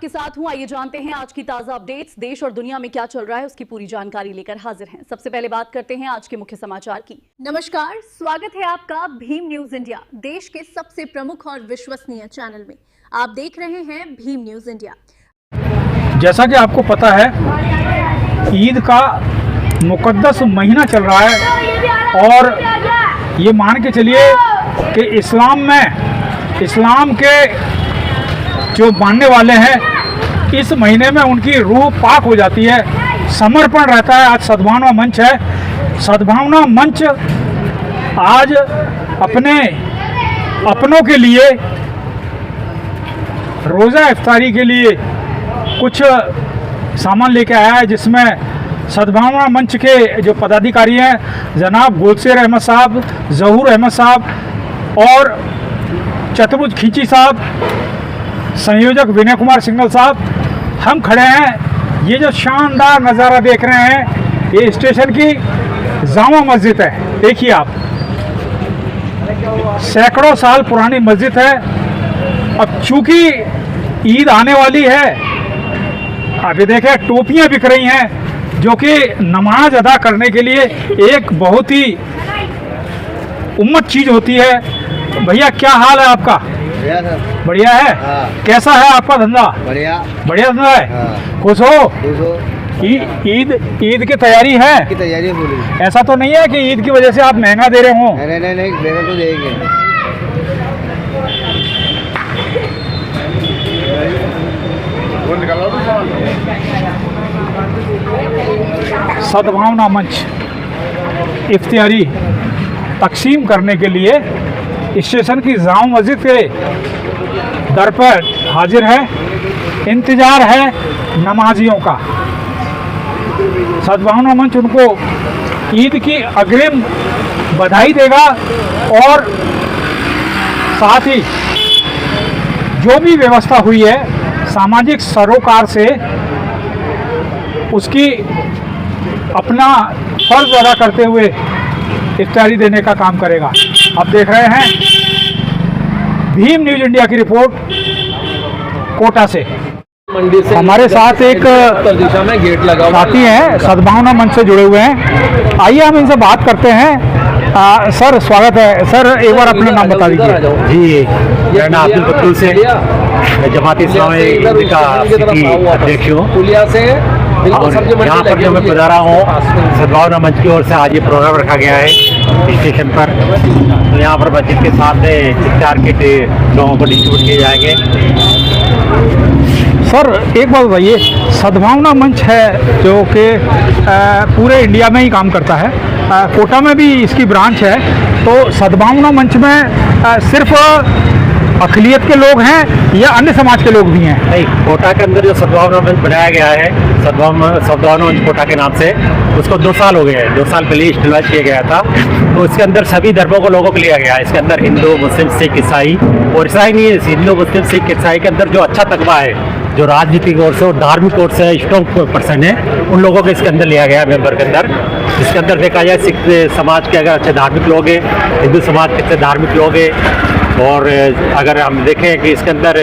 आपके साथ हूं। आइए जानते हैं आज की ताजा अपडेट्स। देश और दुनिया में क्या चल रहा है उसकी पूरी जानकारी लेकर हाजिर हैं। सबसे पहले बात करते हैं आज के मुख्य समाचार की। नमस्कार, स्वागत है आपका भीम न्यूज इंडिया, देश के सबसे प्रमुख और विश्वसनीय चैनल में। आप देख रहे हैं भीम न्यूज इंडिया। जैसा कि आपको पता है, ईद का मुकद्दस महीना चल रहा है और ये मान के चलिए कि इस्लाम के जो मानने वाले हैं, इस महीने में उनकी रूह पाक हो जाती है, समर्पण रहता है। आज सद्भावना मंच है। सद्भावना मंच आज अपनों के लिए रोज़ा इफ्तारी के लिए कुछ सामान लेके आया है, जिसमें सद्भावना मंच के जो पदाधिकारी हैं जनाब गुलशेर अहमद साहब, ज़हूर अहमद साहब और चतुर्भुज खींची साहब, संयोजक विनय कुमार सिंघल साहब, हम खड़े हैं। ये जो शानदार नज़ारा देख रहे हैं, ये स्टेशन की जामा मस्जिद है। देखिए आप, सैकड़ों साल पुरानी मस्जिद है। अब चूंकि ईद आने वाली है, अभी देखें टोपियां बिक रही हैं, जो कि नमाज अदा करने के लिए एक बहुत ही उम्मत चीज़ होती है। भैया क्या हाल है आपका? बढ़िया है। हाँ। कैसा है आपका धंधा? बढ़िया धंधा है। हाँ। खुश हो? ईद की तैयारी है? की तैयारी पूरी। ऐसा तो नहीं है कि ईद की वजह से आप महंगा दे रहे हो? नहीं, महंगा तो देंगे। सद्भावना मंच इफ्तियारी तकसीम करने के लिए स्टेशन की जामा मस्जिद के दर पर हाजिर है। इंतज़ार है नमाजियों का। सद्भावना मंच उनको ईद की अग्रिम बधाई देगा और साथ ही जो भी व्यवस्था हुई है सामाजिक सरोकार से, उसकी अपना फर्ज अदा करते हुए इफ्तारी देने का काम करेगा। आप देख रहे हैं भीम न्यूज इंडिया की रिपोर्ट कोटा से। हमारे साथ एक दिशा में गेट लगा साथी हैं, सद्भावना मंच से जुड़े हुए हैं। आइए हम इनसे बात करते हैं। सर स्वागत है। सर एक बार अपना नाम बता दीजिए। जी, मेरा नाम अब्दुल फतूल से, जमाती इस्लामी का अध्यक्ष हूँ। और यहाँ पर जो मैं पधारा हूँ, सद्भावना मंच की ओर से आज ये प्रोग्राम रखा गया है स्टेशन पर। तो यहाँ पर मस्जिद के सामने इफ्तार किट लोगों को डिस्ट्रीब्यूट किए जाएंगे। सर एक बात बताइए, सद्भावना मंच है जो कि पूरे इंडिया में ही काम करता है, कोटा में भी इसकी ब्रांच है, तो सद्भावना मंच में सिर्फ अक़लियत के लोग हैं या अन्य समाज के लोग भी हैं? नहीं, कोटा के अंदर जो सद्भावना मंच बनाया गया है, सद्भावना मंच कोटा के नाम से, उसको 2 साल हो गए हैं। 2 साल पहले इस्तेमाल किया गया था। तो इसके अंदर सभी धर्मों को लोगों को लिया गया है। इसके अंदर हिंदू, मुस्लिम, सिख, ईसाई, और ईसाई नहीं है, हिंदू, मुस्लिम, सिख, ईसाई के अंदर जो अच्छा तकवा है, जो राजनीतिक ओर से और धार्मिक ओर से स्ट्रॉन्ग पर्सन है, उन लोगों को इसके अंदर लिया गया है मेंबर के अंदर। इसके अंदर देखा जाए सिख समाज के अगर अच्छे धार्मिक लोग हैं, हिंदू समाज के अच्छे धार्मिक लोग हैं, और अगर हम देखें कि इसके अंदर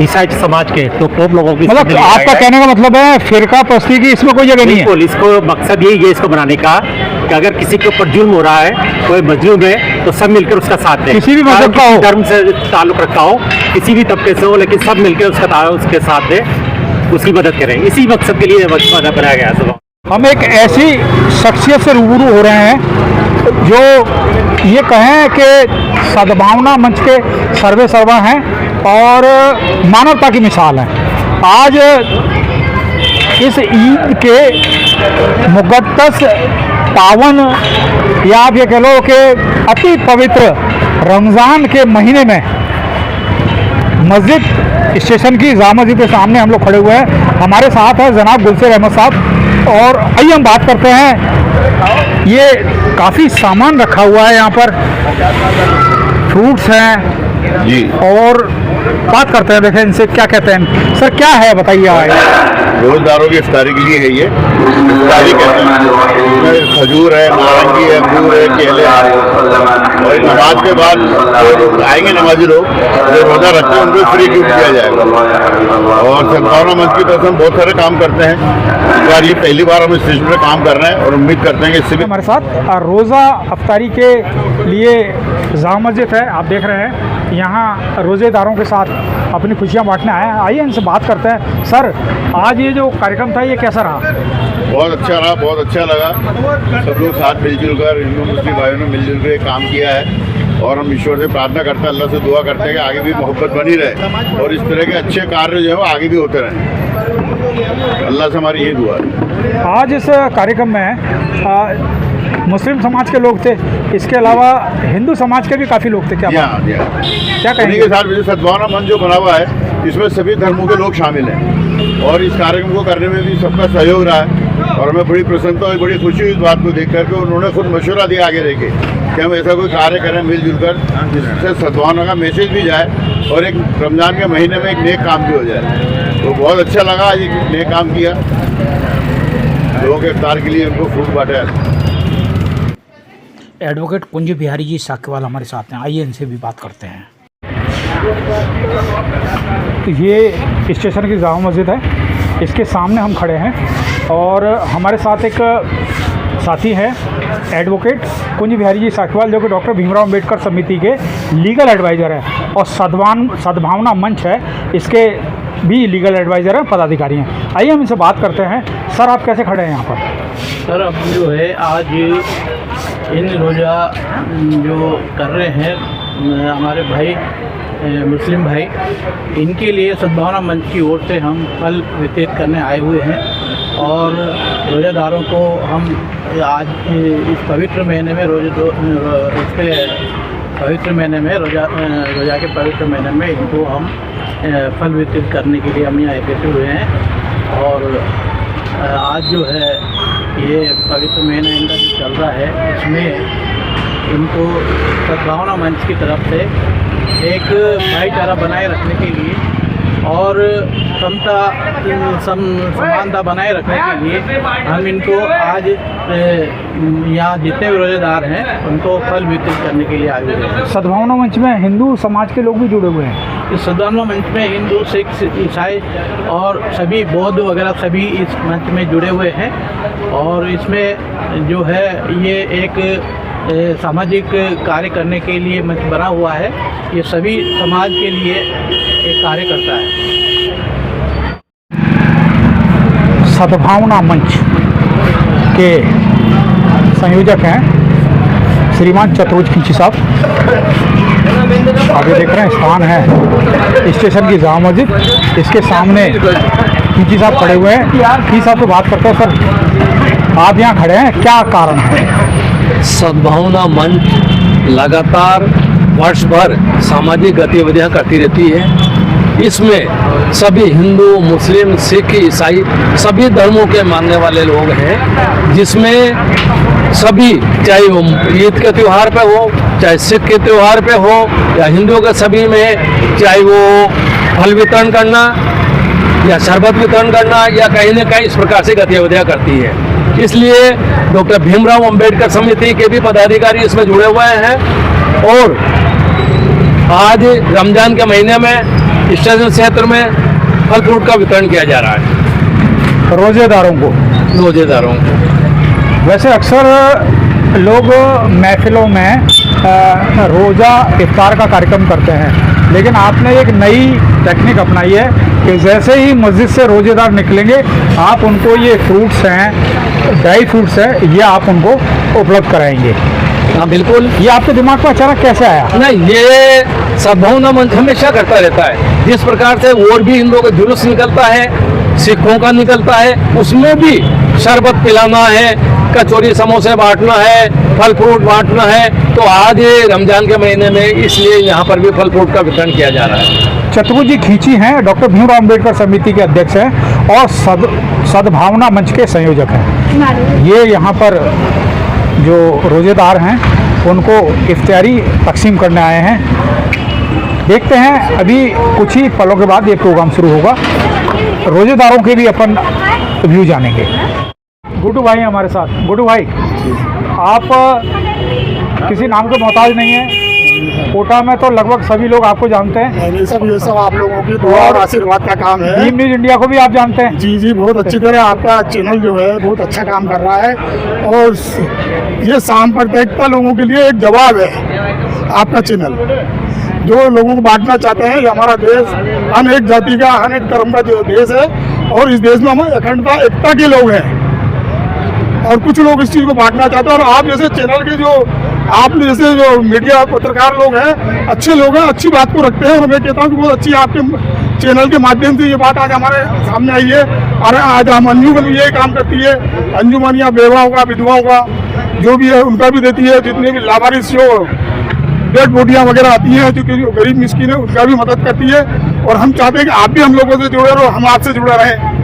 ईसाई समाज के तो खूब लोगों की, मतलब आपका कहने का मतलब है फिरका परस्ती की इसमें कोई जगह नहीं है? इसको मकसद यही है इसको बनाने का कि अगर किसी के ऊपर जुल्म हो रहा है, कोई मजलूम है, तो सब मिलकर उसका साथ दें। किसी भी मजहब का हो, धर्म से ताल्लुक रखा हो, किसी भी तबके से हो, लेकिन सब मिलकर उसके साथ दें, उसकी मदद करें। इसी मकसद के लिए मजमा बनाया गया है। हम एक ऐसी शख्सियत से रूबरू हो रहे हैं जो ये कहें कि सद्भावना मंच के सर्वे सर्वा हैं और मानवता की मिसाल हैं। आज इस ईद के मुक़द्दस पावन, या आप ये कह लो कि अति पवित्र रमज़ान के महीने में मस्जिद स्टेशन की जामा मस्जिद के सामने हम लोग खड़े हुए हैं। हमारे साथ है जनाब गुलशेर अहमद साहब, और आइए हम बात करते हैं। ये काफ़ी सामान रखा हुआ है यहाँ पर, फ्रूट्स हैं जी, और बात करते हैं। देखें इनसे क्या कहते हैं। सर क्या है बताइए। रोजदारों की इफ्तारी के लिए है ये इफ्तारी कहते हैं। इसमें खजूर है, नारंगी है, अंगूर है, केले हैं। और नमाज के बाद जो आएंगे नमाजी लोग जो रोजा रखते हैं उनको फ्री गिफ्ट दिया जाएगा। और सद्भावना मंच की तरफ से हम बहुत सारे काम करते हैं। इस बार ये पहली बार हम इस स्टेशन पर काम कर रहे हैं और उम्मीद करते हैं कि इससे भी हमारे साथ रोज़ा अफ्तारी के लिए जामा मस्जिद है, आप देख रहे हैं यहाँ रोज़ेदारों के साथ अपनी खुशियाँ बांटने आए हैं। आइए इनसे बात करते हैं। सर, आज ये जो कार्यक्रम था ये कैसा रहा? बहुत अच्छा रहा, बहुत अच्छा लगा। सब लोग साथ मिलजुल कर हिंदू मुस्लिम भाइयों ने मिलजुल कर काम किया है और हम ईश्वर से प्रार्थना करते हैं, अल्लाह से दुआ करते हैं कि आगे भी मोहब्बत बनी रहे और इस तरह के अच्छे कार्य जो है वो आगे भी होते रहें। अल्लाह से हमारी ये दुआ है। आज इस कार्यक्रम में मुस्लिम समाज के लोग थे, इसके अलावा हिंदू समाज के भी काफ़ी लोग थे। क्या क्या उन्हीं के कहेंगे? साथ सद्भावना मंच जो बना हुआ है इसमें सभी धर्मों के लोग शामिल हैं और इस कार्यक्रम को करने में भी सबका सहयोग रहा है और हमें बड़ी प्रसन्नता और बड़ी खुशी हुई इस बात को देख करके। उन्होंने खुद मशवरा दिया आगे रह के कि हम ऐसा कोई कार्य करें मिलजुल कर, जिससे सद्भावना का मैसेज भी जाए और एक रमज़ान के महीने में एक नेक काम भी हो जाए। तो बहुत अच्छा लगा, आज एक नेक काम किया, लोगों के इफ्तार के लिए उनको फ्रूट बांटा। एडवोकेट कुंज बिहारी जी साक्यवाल हमारे साथ हैं, आइए इनसे भी बात करते हैं। तो ये स्टेशन की जामा मस्जिद है, इसके सामने हम खड़े हैं और हमारे साथ एक साथी है एडवोकेट कुंज बिहारी जी साक्यवाल, जो कि डॉक्टर भीमराव अंबेडकर समिति के लीगल एडवाइज़र है और सद्भावना मंच है इसके भी लीगल एडवाइज़र हैं, पदाधिकारी हैं। आइए हम इनसे बात करते हैं। सर, आप कैसे खड़े हैं यहाँ पर? सर, अब जो है आज इन रोज़ा जो कर रहे हैं हमारे भाई मुस्लिम भाई, इनके लिए सद्भावना मंच की ओर से हम फल वितरित करने आए हुए हैं और रोज़ेदारों को हम आज इस पवित्र महीने में पवित्र महीने में रोज़ा के पवित्र महीने में इनको हम फल वितरित करने के लिए हम यहाँ एकत्रित हुए हैं। और आज जो है ये पवित्र महीना इनका जो चल रहा है, इसमें इनको सद्भावना मंच की तरफ से एक भाईचारा बनाए रखने के लिए और समानता बनाए रखने के लिए हम इनको आज यहाँ जितने भी रोज़ेदार हैं उनको फल वितरित करने के लिए आए हुए हैं। सद्भावना मंच में हिंदू समाज के लोग भी जुड़े हुए हैं। इस सद्भावना मंच में हिंदू, सिख, ईसाई और सभी बौद्ध वगैरह सभी इस मंच में जुड़े हुए हैं और इसमें जो है ये एक सामाजिक कार्य करने के लिए मंच बना हुआ है। ये सभी समाज के लिए एक कार्य करता है। सद्भावना मंच के संयोजक हैं श्रीमान चतुर्भुज खींची साहब। आगे देख रहे हैं स्थान है स्टेशन की जामा मस्जिद, इसके सामने खींची साहब खड़े हुए हैं। खींची साहब से बात करते हैं। सर, आप यहाँ खड़े हैं, क्या कारण है? सद्भावना मंच लगातार वर्ष भर सामाजिक गतिविधियां करती रहती है। इसमें सभी हिंदू, मुस्लिम, सिख, ईसाई सभी धर्मों के मानने वाले लोग हैं, जिसमें सभी चाहे वो ईद के त्यौहार पे हो, चाहे सिख के त्यौहार पे हो या हिंदुओं के सभी में, चाहे वो फल वितरण करना या शरबत वितरण करना या कहीं न कहीं इस प्रकार से गतिविधियां करती है। इसलिए डॉक्टर भीमराव अंबेडकर समिति के भी पदाधिकारी इसमें जुड़े हुए हैं और आज रमजान के महीने में स्टेशन क्षेत्र में फल फ्रूट का वितरण किया जा रहा है रोज़ेदारों को। वैसे अक्सर लोग महफिलों में रोज़ा इफ्तार का कार्यक्रम करते हैं, लेकिन आपने एक नई टेक्निक अपनाई है कि जैसे ही मस्जिद से रोज़ेदार निकलेंगे आप उनको ये फ्रूट्स हैं, ड्राई फ्रूट्स हैं, ये आप उनको उपलब्ध कराएंगे। हाँ बिल्कुल। ये आपके दिमाग में अचानक कैसे आया? नहीं, ये सद्भावना मंच हमेशा करता रहता है। जिस प्रकार से और भी हिंदुओं का जुलूस निकलता है, सिखों का निकलता है, उसमें भी शरबत पिलाना है, कचौरी समोसे बांटना है, फल फ्रूट बांटना है। तो आज ये रमजान के महीने में इसलिए यहाँ पर भी फल फ्रूट का वितरण किया जा रहा है। चतुर्भुज जी खींची हैं, डॉक्टर भीमराव अंबेडकर समिति के अध्यक्ष हैं और सद्भावना मंच के संयोजक हैं। ये यहाँ पर जो रोज़ेदार हैं उनको इफ्तारी तकसीम करने आए हैं। देखते हैं, अभी कुछ ही पलों के बाद ये प्रोग्राम शुरू होगा। रोजेदारों के भी अपन व्यू जानेंगे। गुड्डू भाई हैं हमारे साथ। गुड्डू भाई, आप किसी नाम के मोहताज नहीं हैं। कोटा में तो लगभग सभी लोग आपको जानते हैं। ये सब आप लोगों की दुआ और आशीर्वाद का काम है। भीम न्यूज इंडिया को भी आप जानते हैं। जी, बहुत अच्छी तरह आपका चैनल जो है बहुत अच्छा काम कर रहा है, और ये सांप्रदायिकता लोगों के लिए एक जवाब है आपका चैनल। जो लोगों को बांटना चाहते हैं, ये हमारा देश अनेक जाति का अनेक धर्म का जो देश है, और इस देश में हम अखंडता एकता के लोग हैं, और कुछ लोग इस चीज़ को बांटना चाहते हैं। और आप जैसे चैनल के जो आप जैसे जो मीडिया पत्रकार लोग हैं, अच्छे लोग हैं, अच्छी बात को रखते हैं, और मैं कहता हूँ कि बहुत अच्छी आपके चैनल के माध्यम से ये बात आज हमारे सामने आई है। और आज हम अंजुमन भी यही काम करती है, अंजुमन या बेवाओं का, विधवाओं का जो भी है उनका भी देती है, जितने भी लावारिस जो डेड बॉडियाँ वगैरह आती हैं, जो गरीब मिस्किन है, उनका भी मदद करती है। और हम चाहते हैं कि आप भी हम लोगों से जुड़े रहो, हम आपसे जुड़े रहें।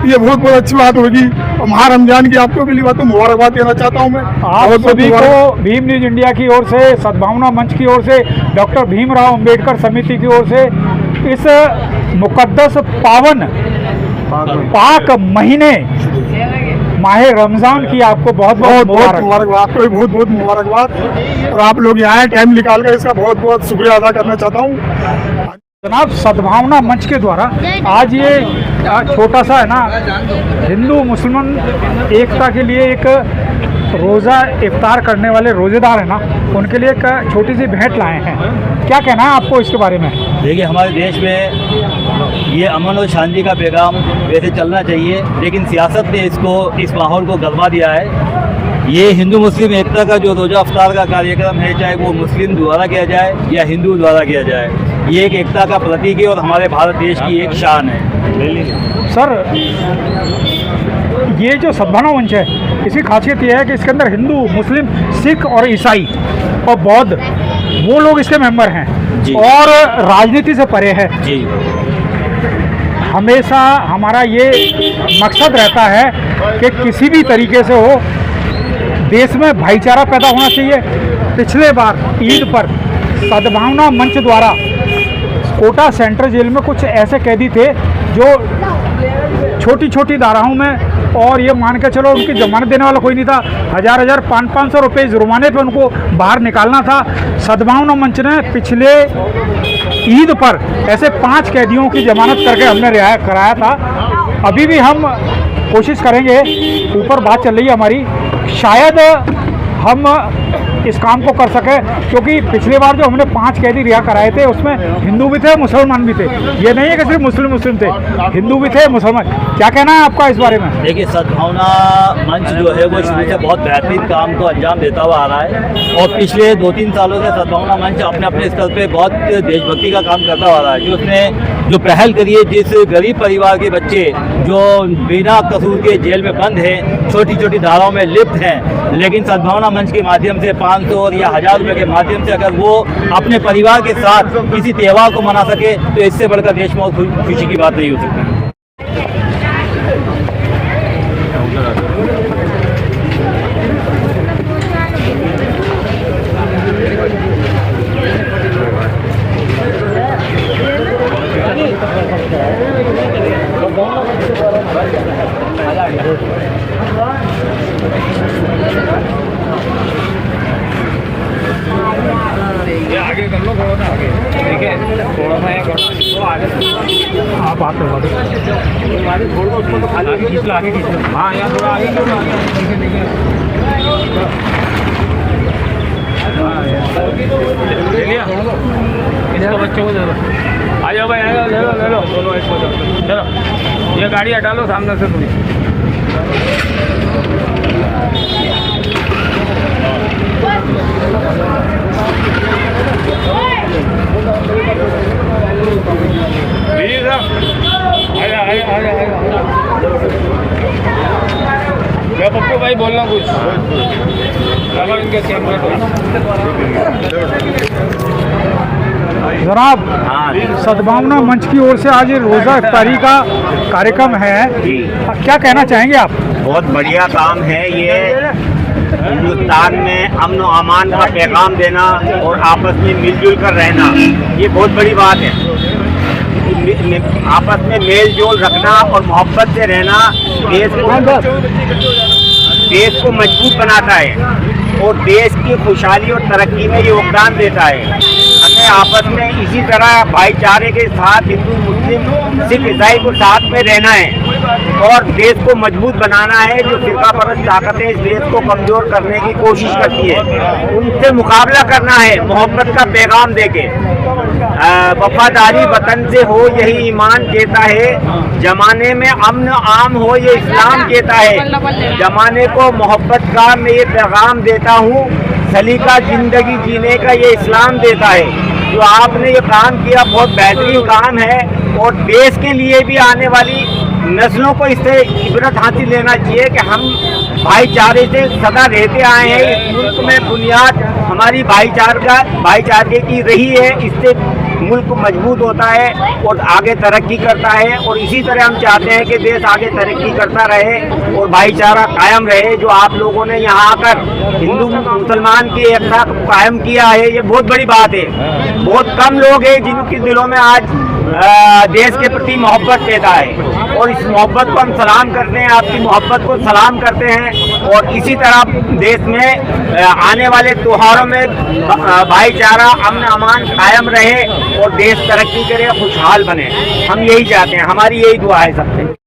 ये बहुत अच्छी बात होगी, और महारमजान की आपको पहली बात तो मुबारकबाद देना चाहता हूँ मैं। आप सभी को भीम न्यूज इंडिया की ओर से, सद्भावना मंच की ओर से, डॉक्टर भीमराव अंबेडकर समिति की ओर से इस मुकद्दस पावन पाक महीने माह रमजान की आपको बहुत बहुत मुबारकबाद। आपको भी बहुत बहुत मुबारकबाद, और आप लोग यहाँ टाइम निकाल कर इसका बहुत बहुत शुक्रिया अदा करना चाहता हूँ। जनाब, सद्भावना मंच के द्वारा आज ये छोटा सा है ना, हिंदू मुसलमान एकता के लिए एक रोज़ा इफ्तार करने वाले रोज़ेदार हैं ना, उनके लिए एक छोटी सी भेंट लाए हैं। क्या कहना है आपको इसके बारे में? देखिए, हमारे देश में ये अमन और शांति का पैगाम वैसे चलना चाहिए, लेकिन सियासत ने इस माहौल को गलवा दिया है। ये हिंदू मुस्लिम एकता का जो रोज़ा इफ्तार का कार्यक्रम है, चाहे वो मुस्लिम द्वारा किया जाए या हिंदू द्वारा किया जाए, ये एक एकता का प्रतीक है और हमारे भारत देश की एक शान है। सर, ये जो सद्भावना मंच है, इसकी खासियत ये है कि इसके अंदर हिंदू, मुस्लिम, सिख और ईसाई और बौद्ध वो लोग इसके मेंबर हैं और राजनीति से परे है जी। हमेशा हमारा ये मकसद रहता है कि किसी भी तरीके से हो, देश में भाईचारा पैदा होना चाहिए। पिछले बार ईद पर सद्भावना मंच द्वारा कोटा सेंट्रल जेल में कुछ ऐसे कैदी थे जो छोटी छोटी धाराओं में, और ये मान के चलो उनकी जमानत देने वाला कोई नहीं था, 1000 500 रुपये जुर्माने पे उनको बाहर निकालना था। सद्भावना मंच ने पिछले ईद पर ऐसे 5 कैदियों की जमानत करके हमने रिहा कराया था। अभी भी हम कोशिश करेंगे, ऊपर बात चल रही है हमारी, शायद हम इस काम को कर सके, क्योंकि पिछली बार जो हमने 5 कैदी रिहा कराए थे उसमें हिंदू भी थे, मुसलमान भी थे। ये नहीं है कि सिर्फ मुस्लिम थे, हिंदू भी थे, मुसलमान। क्या कहना है आपका इस बारे में? देखिए, सद्भावना मंच जो है वो शुरू से बहुत बेहतरीन काम को अंजाम देता हुआ आ रहा है, और पिछले 2-3 सालों से सद्भावना मंच अपने अपने स्तर पे बहुत देशभक्ति का काम करता हुआ रहा है। जो उसने जो पहल करी है, जिस गरीब परिवार के बच्चे जो बिना कसूर के जेल में बंद हैं, छोटी छोटी धाराओं में लिप्त हैं, लेकिन सद्भावना मंच के माध्यम से 500 और या 1000 रुपये के माध्यम से अगर वो अपने परिवार के साथ किसी त्यौहार को मना सके, तो इससे बढ़कर देश में खुशी की बात नहीं हो सकती। आगे कर लो थोड़ा सा, आगे देखिए थोड़ा सा आगे आप बात करवा दो, छोड़ दो उसको, तो आगे खींच लो, आगे खींच लो। हाँ, यहाँ थोड़ा आगे खींच लो, देखिए देखिए ले लिया, इसको बच्चों को दे दो। आ जाओ भाई, आ जाओ, ले लो दोनों एक को चलो। ये गाड़ी हटा लो सामने से थोड़ी। पप्पू भाई बोलना कुछ, इनके जनाब। सद्भावना मंच की ओर से आज ये रोज़ा इफ्तारी का कार्यक्रम है, क्या कहना चाहेंगे आप? बहुत बढ़िया काम है ये, हिंदुस्तान में अमन और अमान का पैगाम देना और आपस में मिलजुल कर रहना, ये बहुत बड़ी बात है। आपस में मेल जोल रखना और मोहब्बत से रहना देश को मजबूत बनाता है और देश की खुशहाली और तरक्की में योगदान देता है। हमें आपस में इसी तरह भाईचारे के साथ हिंदू मुस्लिम सिख ईसाई को साथ में रहना है और देश को मजबूत बनाना है। जो फिरकापरस्त ताकतें इस देश को कमजोर करने की कोशिश करती है उनसे मुकाबला करना है मोहब्बत का पैगाम देके। वफादारी वतन से हो यही ईमान कहता है, जमाने में अमन आम हो ये इस्लाम कहता है। जमाने को मोहब्बत का मैं ये पैगाम देता हूँ, सलीका जिंदगी जीने का ये इस्लाम देता है। जो आपने ये काम किया बहुत बेहतरीन काम है और देश के लिए भी आने वाली नस्लों को इससे इबरत हासिल लेना चाहिए कि हम भाईचारे से सदा रहते आए हैं। इस मुल्क में बुनियाद हमारी भाईचारे की रही है, इससे मुल्क मजबूत होता है और आगे तरक्की करता है। और इसी तरह हम चाहते हैं कि देश आगे तरक्की करता रहे और भाईचारा कायम रहे। जो आप लोगों ने यहाँ आकर हिंदू मुसलमान की एकता कायम किया है ये बहुत बड़ी बात है। बहुत कम लोग हैं जिनके दिलों में आज देश के प्रति मोहब्बत पैदा है और इस मोहब्बत को हम सलाम करते हैं, आपकी मोहब्बत को सलाम करते हैं। और इसी तरह देश में आने वाले त्योहारों में भाईचारा अमन अमान कायम रहे और देश तरक्की करे, खुशहाल बने। हम यही चाहते हैं, हमारी यही दुआ है सबसे।